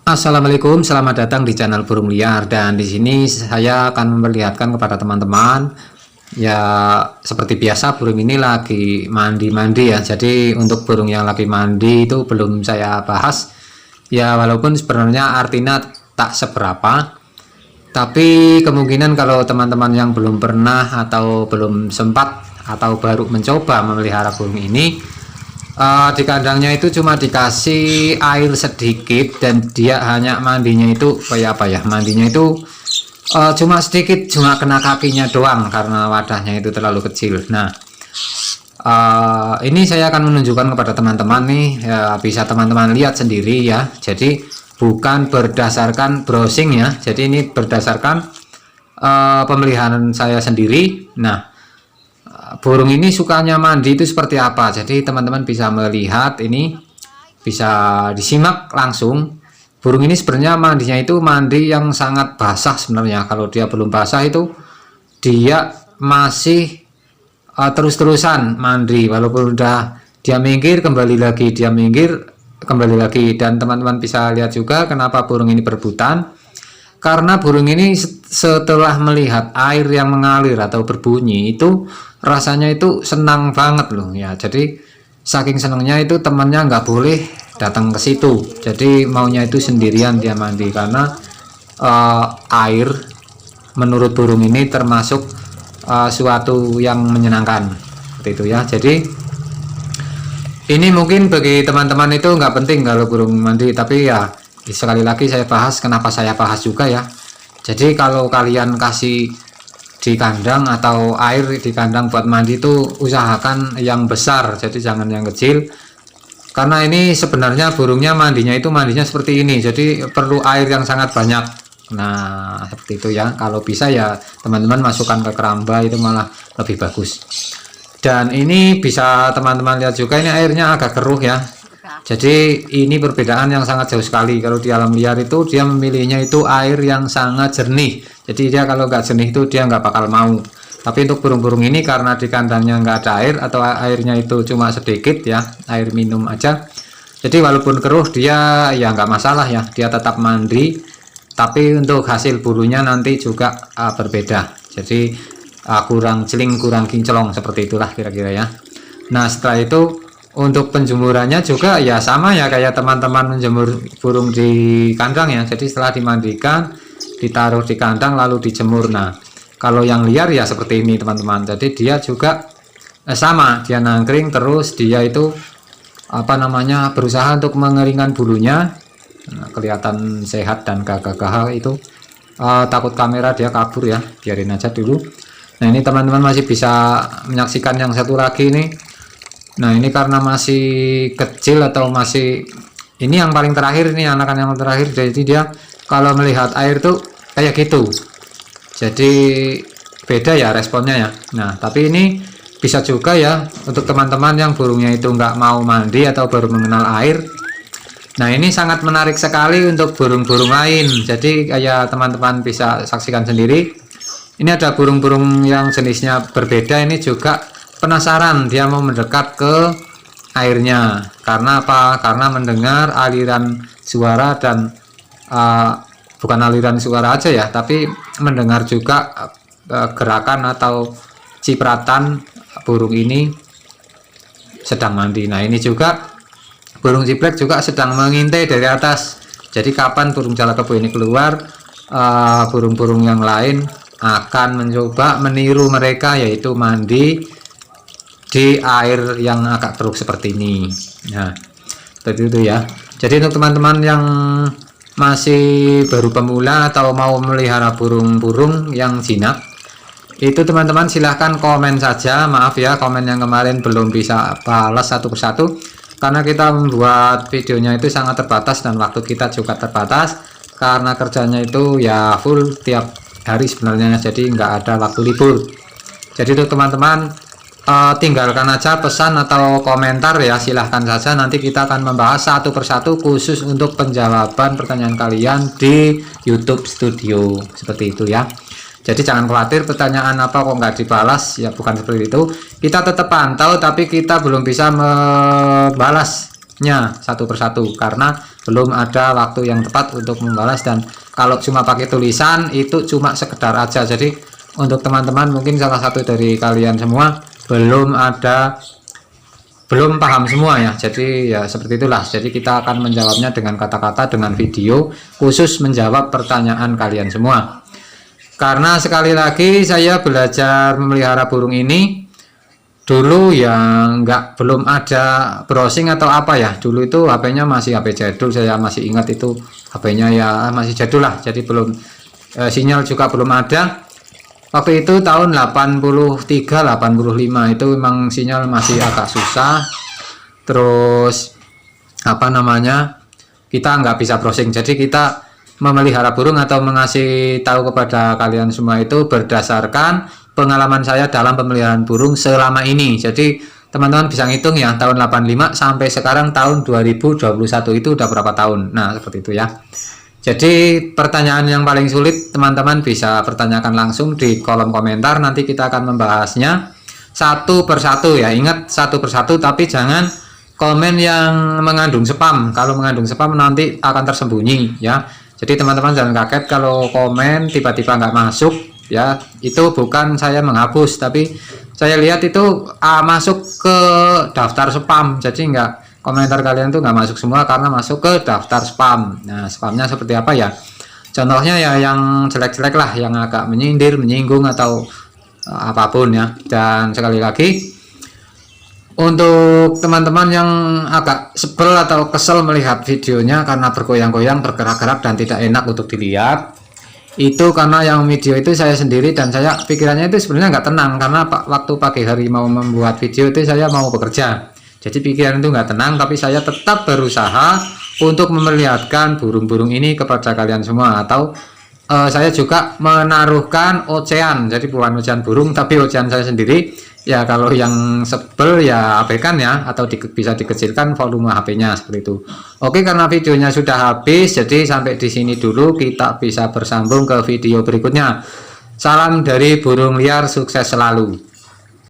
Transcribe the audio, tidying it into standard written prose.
Assalamualaikum, selamat datang di channel burung liar. Dan di sini saya akan memperlihatkan kepada teman-teman ya, seperti biasa burung ini lagi mandi-mandi ya. Jadi untuk burung yang lagi mandi itu belum saya bahas ya, walaupun sebenarnya artinya tak seberapa, tapi kemungkinan kalau teman-teman yang belum pernah atau belum sempat atau baru mencoba memelihara burung ini, di kandangnya itu cuma dikasih air sedikit dan dia hanya mandinya itu kayak apa ya, mandinya itu cuma sedikit, cuma kena kakinya doang karena wadahnya itu terlalu kecil. Nah, ini saya akan menunjukkan kepada teman-teman nih ya, bisa teman-teman lihat sendiri ya. Jadi bukan berdasarkan browsing ya, jadi ini berdasarkan pemeliharaan saya sendiri. Nah, burung ini sukanya mandi itu seperti apa, jadi teman-teman bisa melihat, ini bisa disimak langsung. Burung ini sebenarnya mandinya itu mandi yang sangat basah sebenarnya. Kalau dia belum basah itu dia masih terus-terusan mandi, walaupun udah dia minggir kembali lagi, dia minggir kembali lagi. Dan teman-teman bisa lihat juga kenapa burung ini berebutan, karena burung ini setelah melihat air yang mengalir atau berbunyi itu rasanya itu senang banget loh ya. Jadi saking senangnya itu temannya nggak boleh datang ke situ, jadi maunya itu sendirian dia mandi, karena air menurut burung ini termasuk suatu yang menyenangkan seperti itu ya. Jadi ini mungkin bagi teman-teman itu nggak penting kalau burung mandi, tapi ya sekali lagi saya bahas, kenapa saya bahas juga ya. Jadi kalau kalian kasih di kandang atau air di kandang buat mandi itu usahakan yang besar, jadi jangan yang kecil, karena ini sebenarnya burungnya mandinya seperti ini, jadi perlu air yang sangat banyak. Nah seperti itu ya, kalau bisa ya teman-teman masukkan ke keramba, itu malah lebih bagus. Dan ini bisa teman-teman lihat juga, ini airnya agak keruh ya. Jadi ini perbedaan yang sangat jauh sekali. Kalau di alam liar itu dia memilihnya itu air yang sangat jernih, jadi dia kalau nggak jernih itu dia nggak bakal mau. Tapi untuk burung-burung ini karena di kandangnya nggak ada air atau airnya itu cuma sedikit ya, air minum aja, jadi walaupun keruh dia ya nggak masalah ya, dia tetap mandi. Tapi untuk hasil bulunya nanti juga berbeda, jadi kurang celing, kurang kinclong, seperti itulah kira-kira ya. Nah setelah itu untuk penjemurannya juga ya sama ya, kayak teman-teman menjemur burung di kandang ya. Jadi setelah dimandikan, ditaruh di kandang lalu dijemur. Nah kalau yang liar ya seperti ini teman-teman, jadi dia juga sama, dia nangkring terus, dia itu apa namanya, berusaha untuk mengeringkan bulunya. Nah, kelihatan sehat dan gagah-gagah itu. Takut kamera dia kabur ya, biarin aja dulu. Nah ini teman-teman masih bisa menyaksikan yang satu lagi ini. Nah ini karena masih kecil atau masih, ini yang paling terakhir, ini anakan yang terakhir, jadi dia kalau melihat air tuh kayak gitu, jadi beda ya responnya ya. Nah tapi ini bisa juga ya untuk teman-teman yang burungnya itu nggak mau mandi atau baru mengenal air. Nah ini sangat menarik sekali untuk burung-burung lain, jadi kayak teman-teman bisa saksikan sendiri. Ini ada burung-burung yang jenisnya berbeda, ini juga penasaran, dia mau mendekat ke airnya. Karena apa? Karena mendengar aliran suara dan bukan aliran suara aja ya, tapi mendengar juga gerakan atau cipratan burung ini sedang mandi. Nah ini juga burung ciblek juga sedang mengintai dari atas, jadi kapan burung jalak-kebo ini keluar, burung-burung yang lain akan mencoba meniru mereka, yaitu mandi di air yang agak keruh seperti ini. Nah seperti itu ya. Jadi untuk teman-teman yang masih baru pemula atau mau melihara burung-burung yang jinak, itu teman-teman silahkan komen saja. Maaf ya, komen yang kemarin belum bisa balas satu persatu, karena kita membuat videonya itu sangat terbatas dan waktu kita juga terbatas, karena kerjanya itu ya full tiap hari sebenarnya, jadi nggak ada waktu libur. Jadi untuk teman-teman tinggalkan aja pesan atau komentar ya, silahkan saja, nanti kita akan membahas satu persatu khusus untuk penjawaban pertanyaan kalian di YouTube Studio, seperti itu ya. Jadi jangan khawatir pertanyaan apa kok nggak dibalas ya, bukan seperti itu. Kita tetap pantau, tapi kita belum bisa membalas membalasnya satu persatu karena belum ada waktu yang tepat untuk membalas. Dan kalau cuma pakai tulisan itu cuma sekedar aja. Jadi untuk teman-teman mungkin salah satu dari kalian semua belum paham semua ya. Jadi ya seperti itulah. Jadi kita akan menjawabnya dengan kata-kata, dengan video khusus menjawab pertanyaan kalian semua. Karena sekali lagi saya belajar memelihara burung ini dulu yang belum ada browsing atau apa ya. Dulu itu HP-nya masih HP jadul, saya masih ingat itu HP-nya ya masih jadul lah. Jadi belum sinyal juga belum ada. Waktu itu tahun 83 85 itu memang sinyal masih agak susah. Terus apa namanya, kita nggak bisa browsing. Jadi kita memelihara burung atau mengasih tahu kepada kalian semua itu berdasarkan pengalaman saya dalam pemeliharaan burung selama ini. Jadi teman-teman bisa ngitung ya, tahun 85 sampai sekarang tahun 2021 itu udah berapa tahun. Nah seperti itu ya. Jadi pertanyaan yang paling sulit teman-teman bisa pertanyakan langsung di kolom komentar. Nanti kita akan membahasnya satu persatu ya. Ingat satu persatu, tapi jangan komen yang mengandung spam. Kalau mengandung spam nanti akan tersembunyi ya. Jadi teman-teman jangan kaget kalau komen tiba-tiba nggak masuk ya. Itu bukan saya menghapus, tapi saya lihat itu masuk ke daftar spam. Jadi nggak, komentar kalian tuh nggak masuk semua karena masuk ke daftar spam. Nah spamnya seperti apa ya? Contohnya ya yang jelek-jelek lah, yang agak menyindir, menyinggung atau apapun ya. Dan sekali lagi, untuk teman-teman yang agak sebel atau kesel melihat videonya karena bergoyang-goyang, bergerak-gerak dan tidak enak untuk dilihat, itu karena yang video itu saya sendiri dan saya pikirannya itu sebenarnya nggak tenang. Karena waktu pagi hari mau membuat video itu saya mau bekerja, jadi pikiran itu nggak tenang. Tapi saya tetap berusaha untuk memperlihatkan burung-burung ini kepada kalian semua. Atau saya juga menaruhkan ocehan, jadi bukan ocehan burung tapi ocehan saya sendiri ya. Kalau yang sebel ya abaikan ya, atau bisa dikecilkan volume HP-nya seperti itu. Oke, karena videonya sudah habis, jadi sampai di sini dulu. Kita bisa bersambung ke video berikutnya. Salam dari burung liar, sukses selalu.